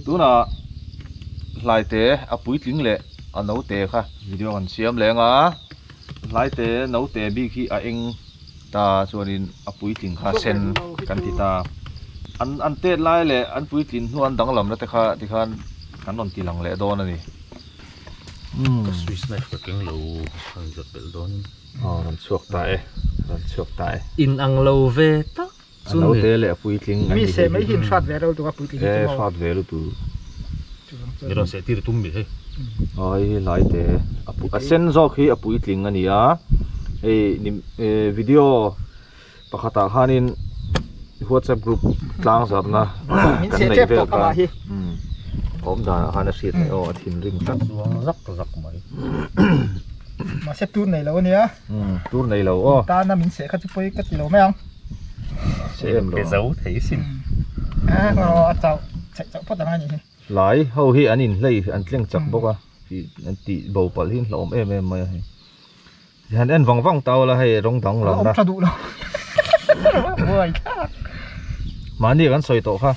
tu na lai te apui tling le a no te kha video kan siam le nga lai te no te bi khi a eng ta chuanin apui tling kha sen kan ti ta an te lai le an pui tling nuan dang lam na te kha ti khan kan non ti lang le don ani Swiss knife ka keng lo kan jot pel don ran chuak ta e in ang lo ve ta no te le apui tling mi se mai hin shot ve ro tu apui tling shot ve lu tu ni ron se tir tum mi he ai lai te apu a sen zo khi apui tling ani a video pakhata khanin WhatsApp group tlang zarna min se chep to ka hi om da khana sit thin ring tak rak mai ma se tur nei lo nia tur nei lo ta na min se kha chu poi ka ti lo mai ang se em lo ke zau thei sin ro chau chau pot dang ni lai ho hi anin lei an tleng chak boka hi an ti bo pal hin hlom em mai hi han en wang taw la hei rong dang lam na om thadu lo oi ka mani kan soi to kha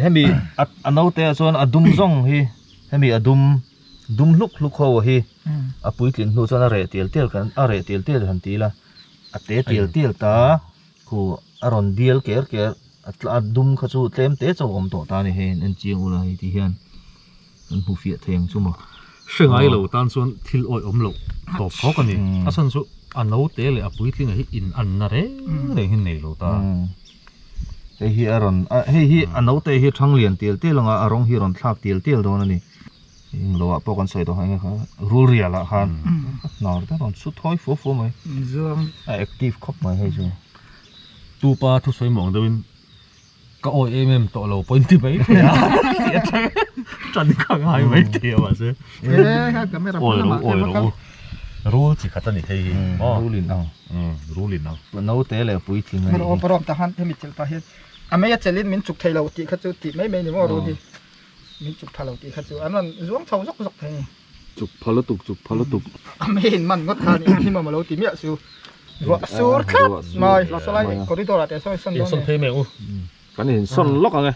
hemi anau te chuan adum zong hi hemi dum luk ho hi apui tlin nu chuan a re tel kan a re tel han ti la a te tel ta khu aron dial ker atla dum kha chu tlem te chaw om to ta ni hen an chiang ula hi ti hian an hu fia theng chuma hrengai lo tan chuan thil oi om lo to phok ani asan chu anau te le apui tling hi in an na re hin nei lo ta hi aron hi anau te hi thang lian tel anga arong hi ron thlak tel don ani ing lo a pokan soi to hanga kha rul ria la khan nar ta ron su thoi fo mai zong active khop mai he chu tu pa thu soi mong dawin ka oi to lo point ti mai chan khang hai mai ti wa se ha camera oi ro ru chi khata ni thei rulin ang no te le pui thing ai ro parom ta han themi chel pa he ameya chelin min chuk thei lo ti kha chu ti mai ni mo ro di min chuk thalo ti kha chu anan zuang chau zok thei chuk phalo tuk amen man ngot khan in ma lo ti mi su ro sur khat mai la solai corridor ate soi son son thei me u kan hin son lok ang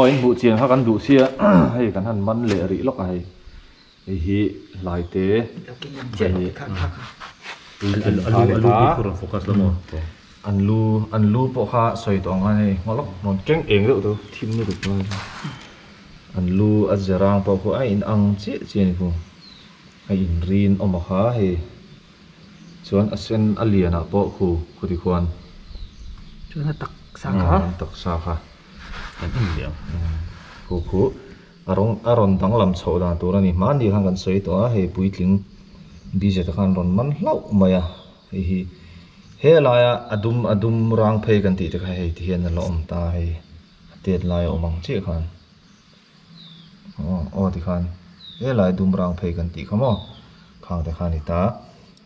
in bu chiang ha kan du sia hei kan han man le ri lok ai hi lai te alu focus lo mo an lu po kha soi to nga hei ngolok non keng eng do thim ni du an lu azarang po ko ai in ang chi ni ko ai in rin oma kha he chuan asen aliana po khu ti khuan chuan tak sa kha an in liang khu aron dang lam chho da tur ani man di hang kan soi to a he pui tling bi je ta khan ron man hlau maya hi he la ya adum rang phei kan ti te kha he ti hian lo om ta he tet lai omang che khan ti khan he lai dum rang phei kan ti khamo khang te khan ta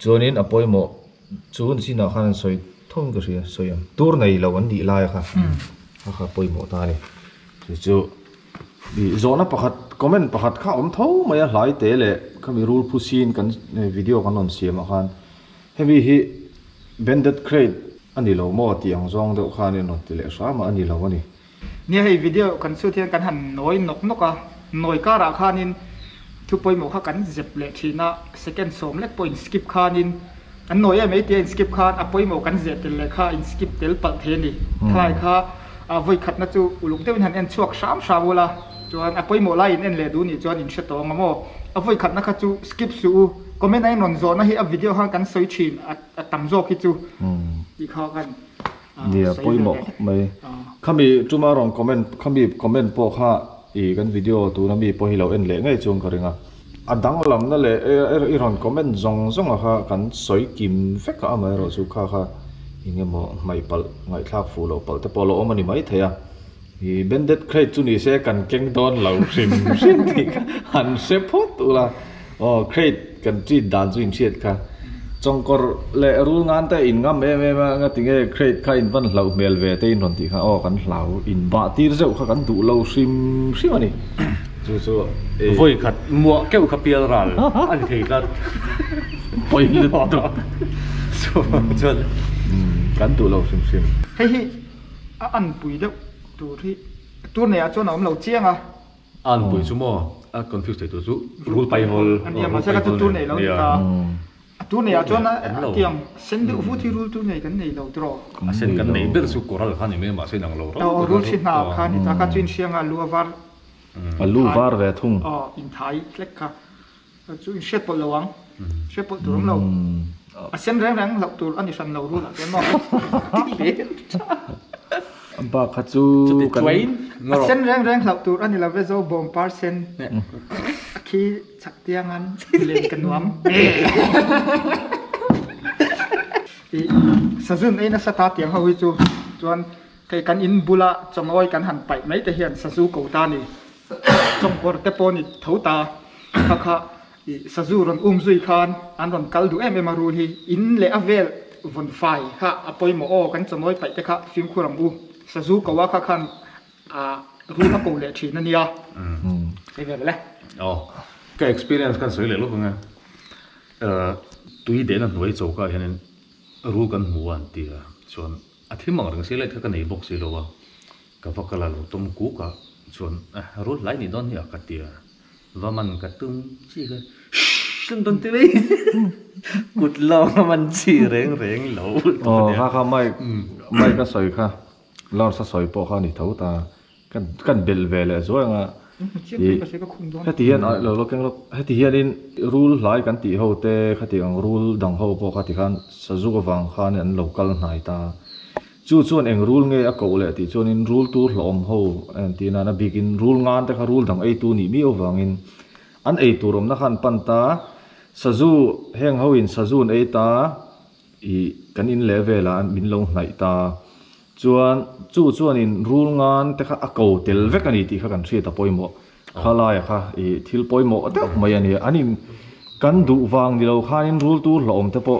chuanin apoimo chun sina khan soi thong ka ria soyam tur nei lo an di lai kha kha poimo ta ni chu bi zona pakhat comment pakhat kha om tho maya hlai te le khami rule pusin kan video kan on siam khan hemi hi banded crate ani lo mo tiang zong de khan ni non tile sa ma ani lo ani ni hei video kan su thian kan han noi nok a noi ka ra khanin thu poimo kha kan zep le thina second som lek point skip khanin an noi mai te skip khan a poimo kan zet tel le kha in skip tel pal the ni thlai kha a voi khat na chu ulung te han en chuak sam wala chuan a poimo lai in en le du ni chuan in sheto ngamo a voi khat na kha chu skip su comment ai non zona hi a video ha kan soi thin a tam zo ki chu ti kha kan dia poimo mai khami tuma rong comment po kha kan video tu na mi po hi lo en le ngai chung karinga adang lam na le iron comment zong kha kan soi kim fek ka ma ro chu kha inge mo mai pal ngai thak fu lo pal te polo mani mai theya hi banded crate chu ni se kan keng don lo sim ti han se phot ula crate kan ti dan chu in chiat kha chongkor le rul ngan te in ngam nga tinge crate kha in van hlau mel ve te in non ti kha kan hlau in ba tir zeu kha kan du lo sim ani chu voi khat mua keu khapial ral an thei la poi le to so kan du lo sim hei a an pui deuh tur hi tour này cho nó ông lâu chiang à an bui chu mo a confuse te tu chu rule pai hol anh em mà sẽ cái tour này lâu ta tour này cho nó tiếng sen được vui thì rule tour này cái này lâu rồi a sen kan nei ber su coral khan ni me ma se nang lo tao rule xin nào khan thì ta cái chuyên siang à lua var lu var ve thung in thái lek ka chu in shet pol lawang shet pol turum lo a sen rang rang lo tur ani san lo ru la no ba kha chu kan a sen rang rang lo tur ani la vezo bom par sen khi chak tiangan len kan nuam sajun ei na sata tiang hawi chu chuan kai kan in bula chongoi kan han pai mai te hian sasu ko ta ni trong cor te poni thota kha sazu ron zui khan an ron kal du em ru hi in le avel von fai kha apoi mo o kan chomoi pai te kha film khuram u sazu ko wa kha khan a ru na ko le thina nia se ve le cái experience kan soi le lo nga tui de na noi chau ka hian ru kan mu an tia chuan a thimang rang se le tha ka nei box se lo wa ka vakala lo tom ku ka chuan ru lai ni don hi ka tia và mình cả tung chỉ cái tung tung tê cụt lo mình chỉ rèn lẩu ha mai cái sợi kha lo sa sợi po kha ni thấu ta kan bel về lại rồi nga hết hiện lo keng lo hết hiện in rule lại kan ti ho te khati ang rule dang ho po khati khan sa zu ko wang khan an local nai ta chu chuan eng rule nge a ko le ti chuan in rule tu hlom ho an ti na begin rule ngan te kha rule dang ei tu ni mi owangin an ei tu rom na khan pan ta sazu heng ho in sajun ei ta I kan in level an min lo hnai ta chuan in rule ngan te kha a ko tel vek ani ti kha kan thria ta poimo khala ya kha I thil poimo atak mai ani anin kan du wang ni lo khan in rule tu hlom te po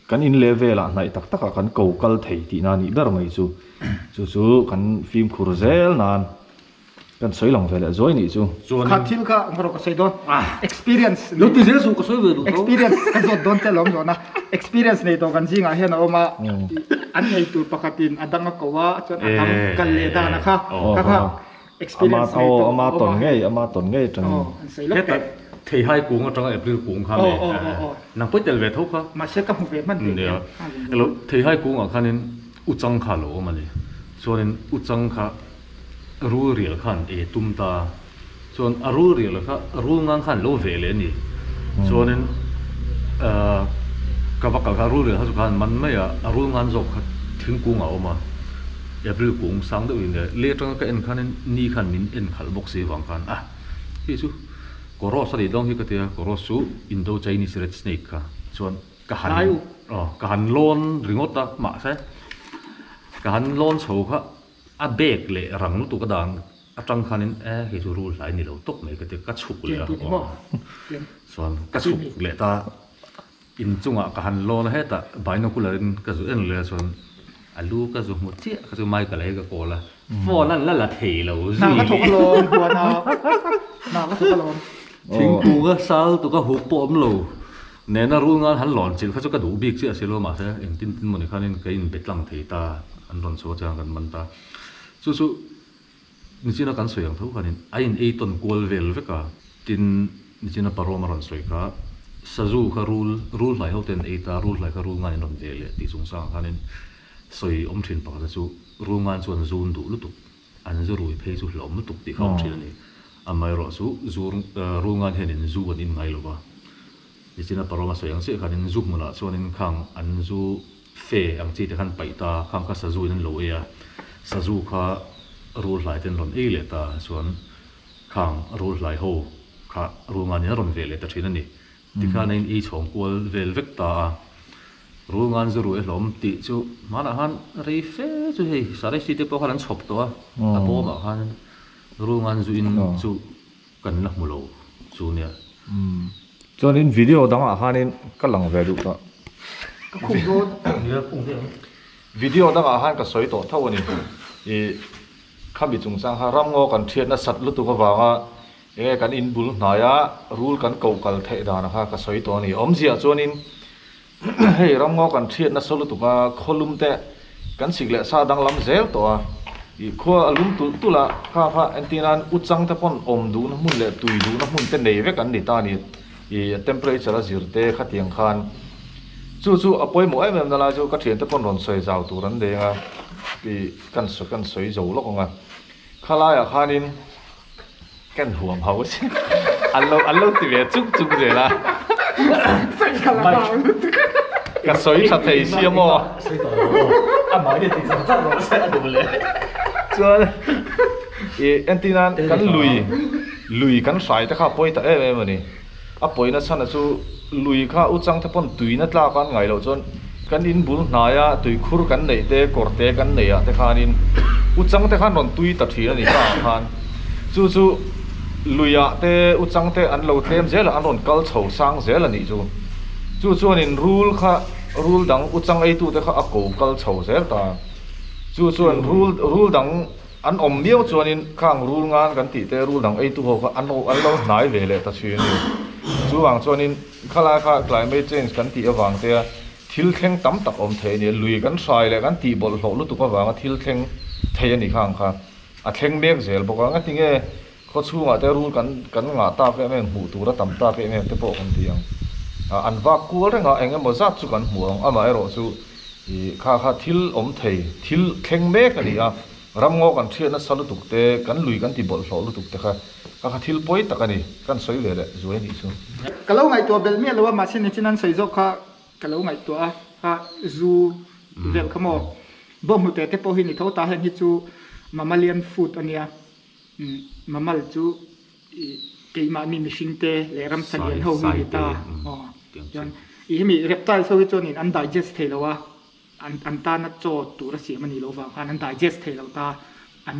kan in level a nai tak taka kan ko kal thei ti na ni ber mai chu kan film khurzel nan kan soi long vele zoi ni chu kha thil ka ngaro ka sei don experience lo ti zel su ka soi ve du experience ka zot don te lom zona experience nei to kan jinga hian oma an nei tu pakhatin adanga kowa chon adang kal le da na kha kha experience ama ton ngei tang sei lo te thì hai cuốn ở trong April cuốn khá này nằm bớt tiền về thấu khá mà sẽ cấp một về mất tiền rồi thì hai cuốn ở khá nên út trăng khá lỗ mà này cho nên út trăng khá rú riêng khá để tum ta cho nên rú riêng là khá rú ngang khá lỗ về lên đi cho nên các bác khá rú riêng khá chụp khá mình mấy rú ngang dọc khá thiên cuốn ở mà April cuốn sáng đó vậy lẽ trong cái anh khá nên ni khá mình anh khá bốc xí vàng khá cái chú Koros tadi dong hi katia korosu Indo Chinese red snake ka chuan kahan lon ringota ma se kahan lon chho kha a bek le rang nu tu ka dang atang khanin he chu rule lai ni lo tok mai katia ka chuk le chuan ka chuk le ta in chunga kahan lon he ta binocular ka zu en le chuan alu ka zu mu chi ka zu mai ka le ka kola fo lan la thei lo na ka thok lon huwa na ka thok lon Thing tu ka sal tu ka huk po am lo ne na ru ngan han lon chil kha chu ka du bik chi asilo ma se eng tin mo ni khanin ka in betlang thei ta an ron so chang kan man ta chu ni china kan soyang tho khanin a in e ton kol vel veka tin ni china paro ma ron soi ka sazu kha rule lai ho ten e ta rule lai ka ru ngan ron ve le ti chung sang khanin soi om thin pa ka chu ru ngan chuan zun du lu tu an zu rui phei chu hlom lu tu ti khom thin ni amai ro su rungan henin zu an in ngai lova ichina paroma soyang se khanin zu mula chuanin khang an zu fe ang chi te khan paita khang kha sazu in lo ya sazu kha rul lai ten ron e le ta chuan khang rul lai ho kha rungan in ron ve le ta thina ni tikha nain e chhong kwal vel vek ta rungan zu ru e hlom ti chu mana han rei fe chu hei sare si te po khan chhop to a po ma khan rungan zu in chu kan la mulo chu nia cho nên video dang a hanin ka lang ve du ta khung do video dang a han ka soi to tho ni e khabi chung sang ha ram ngo kan thian na sat lu tu ka wanga e kan in bul hnaya rule kan ko kal thei da na ha ka soi to ni om zia chuanin hei ram ngo kan thian na solu tu ka kholum te kan sigle sa dang lam zel to a i khua alum tu la kha antinan uchang ta pon om du na mun le tui du na mun te nei ve kan ni ta ni i temperature zirte khatiang khan chu apoi mo em na la chu ka thian te pon ron soi zau tu ran de nga i kan soi zo lo nga khala ya khanin kan huam hau si allo ti ve chuk je la sai khala ba ka soi sa thei si mo mai đi thì sao rồi sẽ được lên chuan antinan kan lui kan sai ta kha poi ta em ani a poi na chana chu lui kha uchang the pon tui na tla kan ngai lo chon kan in bul na ya tui khur kan nei te korte kan nei ya te khanin uchang te khan ron tui ta thi ani ka khan chu luya te uchang te an lo tlem zel an ron kal chho sang zel ani chu chuan in rule dang uchang ei tu te kha a ko kal chho zel ta chuan rule dang an om miao chuan in khang rule ngan kan ti te rule dang ei tu ho kha an lo nai ve le ta chin ni chuwang chuan in khala kha climate change kan ti awang te thil thleng tam tak om the ni lui kan sai le kan ti bol hlo lu tu ka wanga thil thleng thei ani khang kha a thleng mek zel boka nga tinge kho chunga te rule kan nga ta pe men hu tu ra tam ta pe men te po kan tiang an va kual renga enge mo zat chu kan huang ama ero chu i kha thil om thei thil thleng mek ani a ramngo kan thiana salu tukte kan lui kan ti bol hlo lu tukte kha thil poi takani kan soi le le zuai ni chu kalau ngai to bel mi lo ma sin chinan soi zo kha kalau ngai to a kha zu vel khamo bom hu te po hi ni tho ta hen hi chu mammalian food ania mamal chu ke ma mi mishing te le ram salian ho hi ta jan i mi reptile so hi chon in an digest theilowa an ta na cho tu ra si mani lo wa an digest theilaw ta an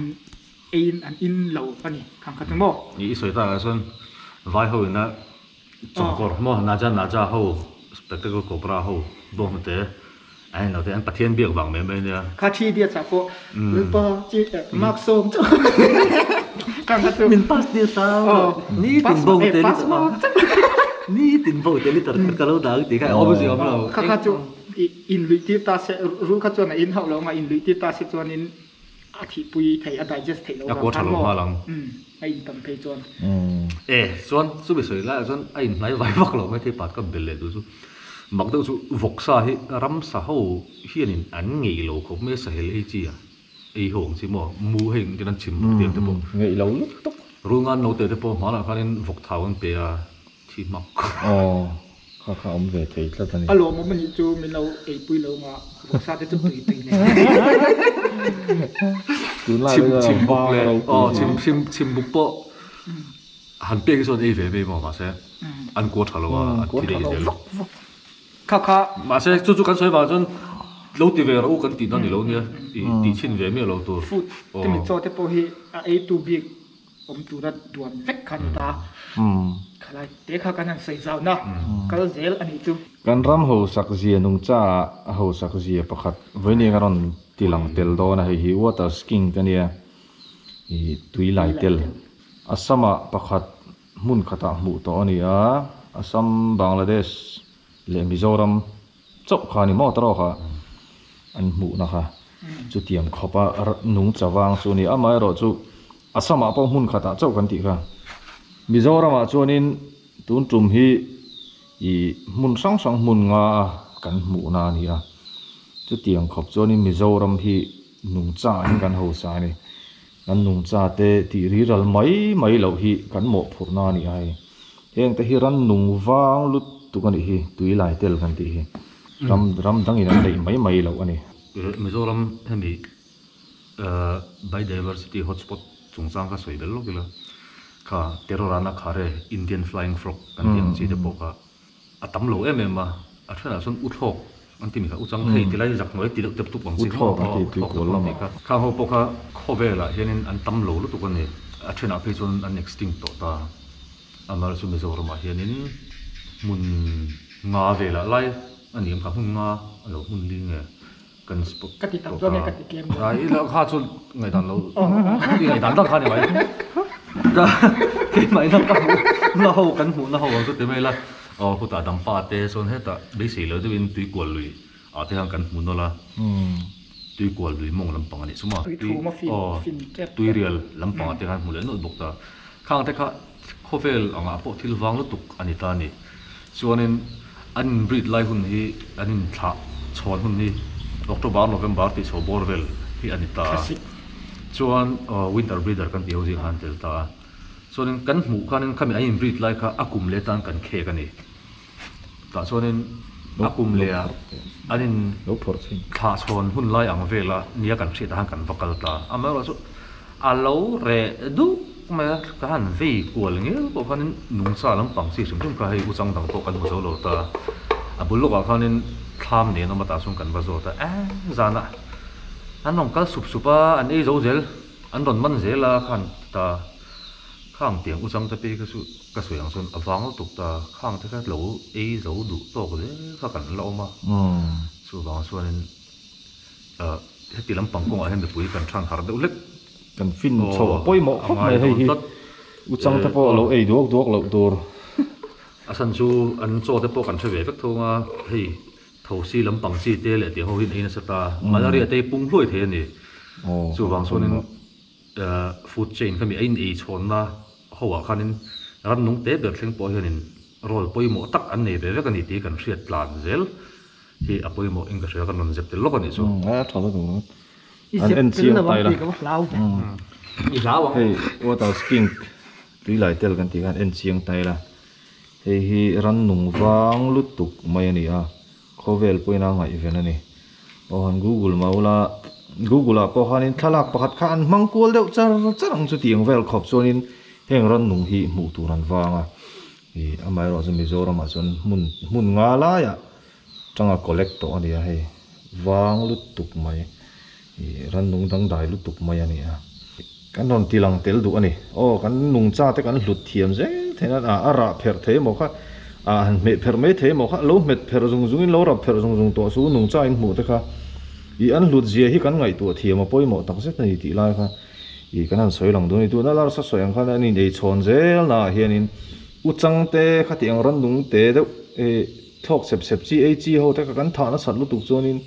in lo ani khang kha mo i soi ta son vai ho na chongkor mo na ja ho spectacle cobra ho bom te ai nó thì anh bắt thiên biếc vàng mấy bên nha khá chi biếc sao cô lúc bao chi mắc sôm chứ càng khá chú mình pass đi sao ní tình bầu thế ní tình bầu thế lít cái lâu đó thì cái ôm gì ôm đâu khá chú in lụy tiếp ta sẽ rú khá chú là in hậu lâu mà in lụy tiếp ta sẽ cho nên thị bùi thầy ở digest thầy lâu có thằng hoa lăng ai tầm thầy cho Xuân số bị sởi lại Xuân anh lấy vài vắc lâu mấy thế bắt cầm bền lệ tụi mặc đâu chú vok sa hi ram sa ho hian in an ngei lo khop me sa hel ei chi a ei hong chi mo mu heng tin an chim tiang te po ngei lo lu tok rungan no te po ma la khanin vok thau an pe a thi mak kha om ve thei tla tani alo mo mani chu min lo ei pui lo ma vok sa te chu tui ne tu la chim buk le chim buk po han pe ki son ei ve mo ma se an ko thalo a thi dei del khá mà sẽ chú cắn xoay vào chân lâu thì về rồi cắn tịt nó thì lâu nha tịt chín về mấy lâu tuổi food thì mình cho thế bao hi ấy tu big tu ra đuổi vét khăn ta khá là thế khá cái này xây dạo na cái đó dễ anh chú kan ram ho sak zia nung cha ho sak zia pakhat voini ngaron tilang tel do na hi water skiing kania i tui lai tel asama pakhat mun khata mu to ania Assam Bangladesh le Mizoram chok khani mo tro kha an mu na kha chu tiam khopa nung chawang chu ni amai ro chu asama pa hun khata chok kan ti kha Mizoram a chuanin tun tum hi i mun sang mun nga kan mu na ni a chu tiang khop chuanin Mizoram hi nung cha an kan ho sa ni kan nung cha te ti ri ral mai lo hi kan mo phurna ni ai heng te hi ran nung wang lut tu kan hi tui lai tel kan ti hi ram dang in an dei mai lo ani Mizoram hemi biodiversity hotspot chungchang ka soi bel lo kila kha terorana khare Indian flying frog kan tiang chi te poka atam lo ma a thana son uthok an ti mi kha uchang thei tilai jak noi ti tep tu pang chi uthok a ti tu ko lam kha ho poka khovela hianin an tam lo lu tu kan ni a thana pe chon an extinct to ta amar chu Mizoram a hianin mun nga vela lai ani am kha mun nga alo mun li nge kan spot cái thì tập cho nên cái thì kiếm ai la kha chu ngai dan lo ngai dan da kha ni mai da ke mai na ka na ho kan hu na ho chu te mai la hu ta dam pa te son he ta be si lo de win tui ko lui a te hang kan hu no la tui kual lui mong lampang ani suma tui real lampang ate kan mulen no bok ta khang te kha khovel anga po thil wang lu tuk ani ta ni chuanin an breed lai hun hi anin tha chhon hun ni October November ti so borvel hi ani ta chuan winter breeder kan ti ho jing han tel ta chuanin kan hmu khanin khami ain breed lai kha akum le tan kan khe kani ta chuanin akum le anin lo phor chin tha chhon hun lai ang vela nia kan thri ta han kan vakal ta amaro chu alo re du ma ka han ve kual ngel ko khanin nung sa lam pang si sim tum ka hei uchang dang to kan mo zo lo ta abul lo ka khanin tham ne no mata sung kan ba zo ta zana an nong kal sup supa an ei zo zel an ron man zela khan ta khang tiang uchang ta pe ka su ka suyang sun awang tuk ta khang ta ka lo ei zo du to ko le ka kan lo ma su bang suanin heti lam pang ko a hen de pui kan thang har de ulek kan fin cho poi mo khop mai hei hi uchang ta po lo ei duak lo tur asan chu an cho te po kan thave vek thonga hei thosi lam pang si te le te ho hin eina sata malaria te pung hloi the ni chu wang sonin food chain khami ain ei chhon na howa khanin ran nung te ber thleng po hianin rol poi mo tak an nei ve vek ani ti kan hriat plan zel hi apoi mo inga hria kan non zep te lok ani chu thalo du an en chiang tai la i lau hei water skink tui lai tel kan ti kan en chiang tai la hei hi ran nung wang lut tuk mai ani a khovel poina ngai ven ani o han google a po hanin thalak pakhat kha an mangkul deuh charang chu tiang vel khop chuanin heng ran nung hi mu tur an wanga hi amai ro chu mizoram a chun mun nga la ya tanga collect to ani a hei wang lut tuk mai hi ran nung dang dai lut tuk mai ani a kan ron tilang tel du ani kan nung cha te kan hlut thiam je thena ara pher the mo kha han me pher me the mo kha lo met pher zung in lo ra pher zung to su nung cha in mu te kha i an hlut zia hi kan ngai tu thiam a poi mo tak set ni ti lai kha i kan han soi lang du ni tu na lar sa soyang kha ani nei chon zel na hianin uchang te kha tiang ran nung te de thok sep chi ei chi ho te ka kan tha na sat lu tuk chonin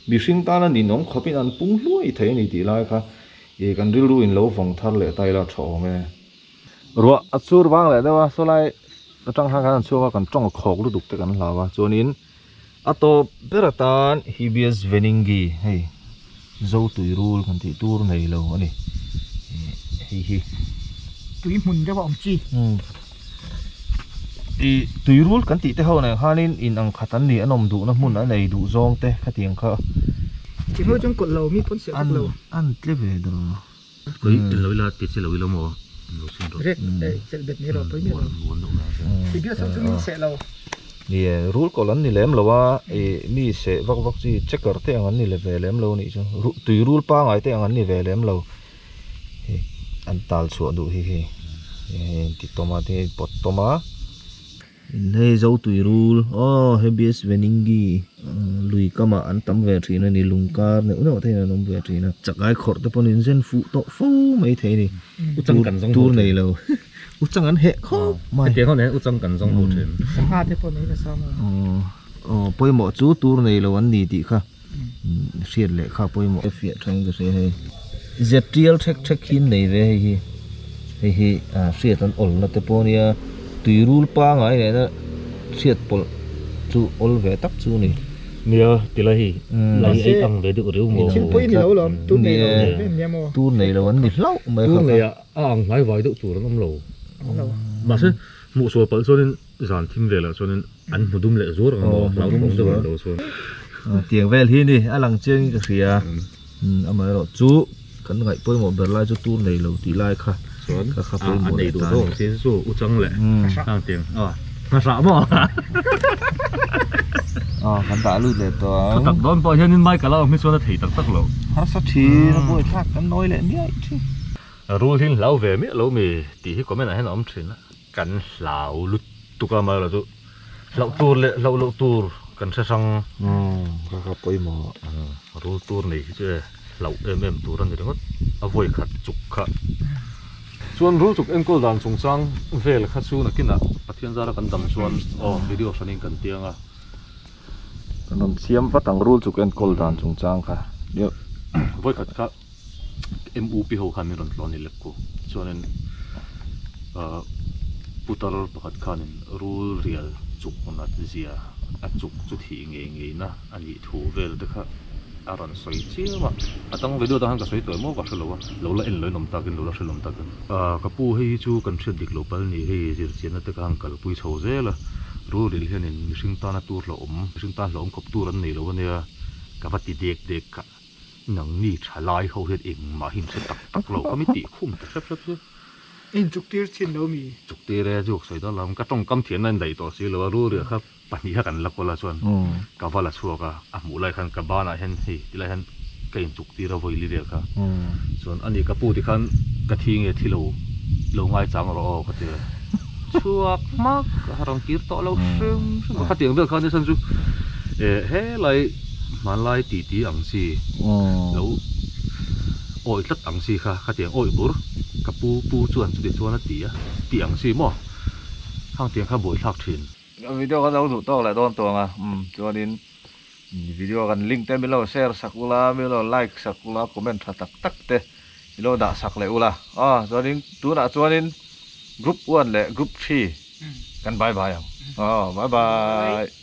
mi hring ta na ni nong khopin an pung hlui thei ni ti lai kha i kan ril ru in lo vong thar le tai la tho me ruwa achur wang le dewa so lai atang ha kan chuwa kan tong khok lu duk te kan lawa chonin ato beratan hibias veningi hei zo tui rul kan ti tur nei lo ani hi tui mun ja ba om chi i tui rul kan ti te ho na hanin in ang khatan ni anom du na mun a nei du zong te khatiang kha chỉ hơi trong cột lầu mi phun sẹo lầu ăn tle về đó koi loi la ti che loi lo mo lo sin ro rek sẹo bệt ni rồi tối mi rồi thì biết sao chúng sẹo lầu ni rule kolan ni lem lawa mi se vak chi checker te ang ni le ve lem lo ni chu tui rule pa ngai te ang ni ve lem lo an tal chu du hi ti toma te pot toma nei zo tui rule hebis veningi lui kama an tam ve thina ni lungkar ne uno the na nom ve thina chakai khor te ponin zen fu to fu mai the ni uchang kan jong tur nei lo uchang an he kho mai te ho ne uchang kan jong ho then ha te pon nei na sama poi mo chu tur nei lo an ni ti kha riat le kha poi mo fia thang ga se he zetial thek hin nei ve hi riat an ol na te ponia tui rul pa ngai ne na riat pol chu ol ve tak chu ni nia tilahi lai ai ang ve du reu mo chin poi ni lo lom tu nei lo tu nei lo an ni hlau mai tu nei ang ngai vai du tur ngam lo ma se mu so pal so nin zan thim ve la so nin an mudum le zur ngam lau thong de lo so tiang vel hi ni alang cheng ka ria amai ro chu kan ngai poi mo ber lai chu tu nei lo ti lai kha kha poi mo nei du so se so uchang le ang tiang ma sa mo kan ta lu le to tak don po hian in mai kala mi so na thei tak lo har sa thi na poi thak kan noi le ni ai thi rule hin lau ve mi lo mi ti hi comment a hen om thin kan lau lut tuka ma la chu lau tur le lau tur kan sa sang kha poi mo rule tur nei che lau tur an ni ngot avoi khat chuk kha chuan rule chuk enkol dan chung chang vel kha chu na kina pathian zara kan dam chuan video sanin kan tianga kan siam watang rule chuk enkol dan chung chang kha voi khat kha MUP ho khan ni ron tlon ni lek ko chuanin putar pakhat khanin rul rial chuk na zia a chuk chu thi nge na ani thu vel de kha aron soi chiwa atang video ta han ka soi toy mo ka shlo wa lo la en loi nom ta kin lo la shlom ta kin ka pu hei chu kan thret dik lo pal ni hei zir chen ta ka kal pui chho zela ru ril hianin mihring ta na tur lo mihring ta hlom khop tur an nei lo ania ka vati dek ka nang ni thalai ho het eng ma him se tak lo ka mi ti khum ta sep in chuk tir chin lo mi chuk te re juk soi da lam ka tong kam thian nan dai to si lo ru ri kha pani ha kan la ko la chuan ka wala chuaka a mu lai khan ka bana hen hi ti lai han kain chuk ti ra voi li re kha chuan ani ka pu ti khan ka thi nge thi lo ngai chang ro ka ti chuak mak harang kir to lo sim ka tiang vel khan ni san chu he lai man lai ti ang si lo oi tlat ang si kha ka tiang oi bur ka pu chuan chu ti chuan a ti ang si mo hang tiang kha boi thak thin video kan đâu thủ to lại đón tuồng à cho nên video kan link tên below share sakula below like sakula comment tak tak te below đã sak lại ula cho nên tu đã cho nên group 1 lại group 3 kan bye bye bye bye